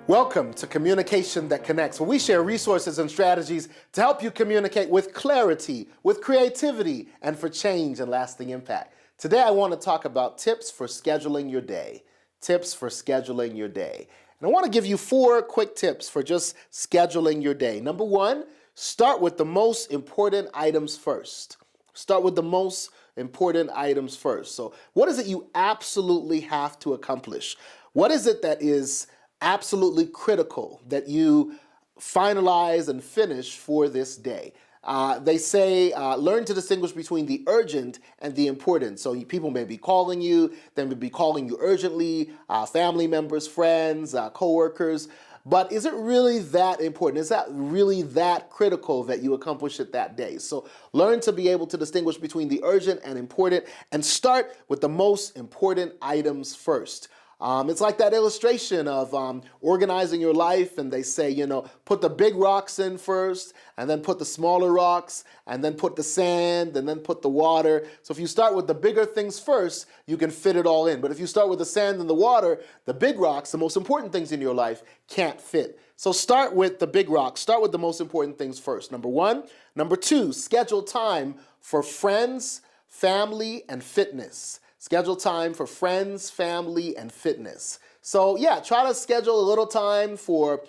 Welcome to Communication That Connects, where we share resources and strategies to help you communicate with clarity, with creativity, and for change and lasting impact. Today, I want to talk about tips for scheduling your day. Tips for scheduling your day. And I want to give you 4 quick tips for just scheduling your day. Number 1, start with the most important items first. Start with the most important items first. So what is it you absolutely have to accomplish? What is it that is absolutely critical that you finalize and finish for this day? They say learn to distinguish between the urgent and the important. So people may be calling you, they may be calling you urgently, family members, friends, coworkers. But is it really that important? Is that really that critical that you accomplish it that day? So learn to be able to distinguish between the urgent and important, and start with the most important items first. It's like that illustration of organizing your life, and they say, put the big rocks in first, and then put the smaller rocks, and then put the sand, and then put the water. So if you start with the bigger things first, you can fit it all in. But if you start with the sand and the water, the big rocks, the most important things in your life, can't fit. So start with the big rocks. Start with the most important things first, number 1. Number 2, schedule time for friends, family, and fitness. Schedule time for friends, family, and fitness. So yeah, try to schedule a little time for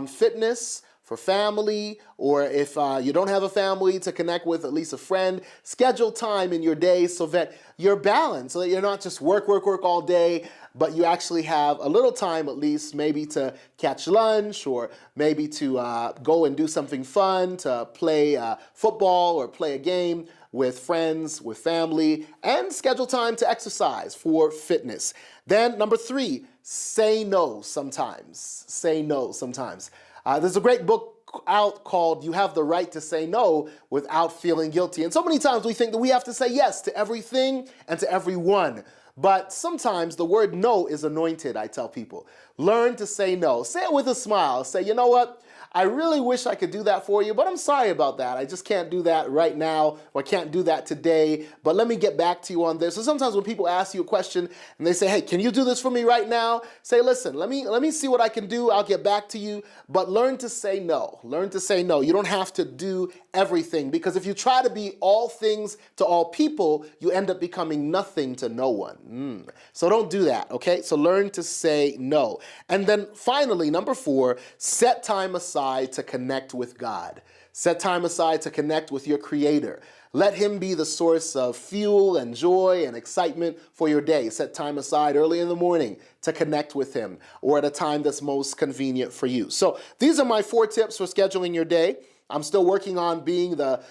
fitness, for family, or if you don't have a family to connect with, at least a friend. Schedule time in your day so that you're balanced, so that you're not just work all day, but you actually have a little time at least maybe to catch lunch, or maybe to go and do something fun, to play football or play a game with friends, with family, and schedule time to exercise for fitness. Then number 3, say no sometimes. Say no sometimes. There's a great book out called You Have the Right to Say No Without Feeling Guilty. And so many times we think that we have to say yes to everything and to everyone. But sometimes the word no is anointed, I tell people. Learn to say no. Say it with a smile. Say, you know what? I really wish I could do that for you, but I'm sorry about that. I just can't do that right now, or I can't do that today, but let me get back to you on this. So sometimes when people ask you a question and they say, hey, can you do this for me right now? Say, listen, let me see what I can do. I'll get back to you, but learn to say no. Learn to say no. You don't have to do everything, because if you try to be all things to all people, you end up becoming nothing to no one. So don't do that, okay? So learn to say no. And then finally, number 4, set time aside to connect with God. Set time aside to connect with your Creator. Let Him be the source of fuel and joy and excitement for your day. Set time aside early in the morning to connect with Him, or at a time that's most convenient for you. So these are my 4 tips for scheduling your day. I'm still working on being the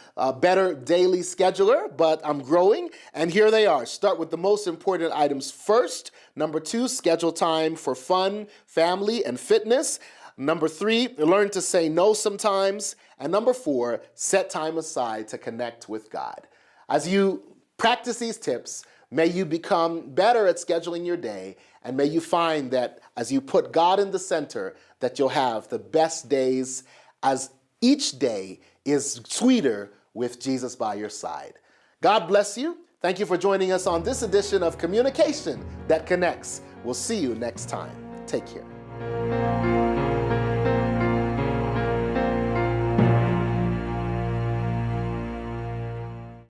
better daily scheduler, but I'm growing. And here they are. Start with the most important items first. Number 2, schedule time for fun, family, and fitness. Number 3, learn to say no sometimes. And number 4, set time aside to connect with God. As you practice these tips, may you become better at scheduling your day, and may you find that as you put God in the center, that you'll have the best days, as each day is sweeter with Jesus by your side. God bless you. Thank you for joining us on this edition of Communication That Connects. We'll see you next time. Take care.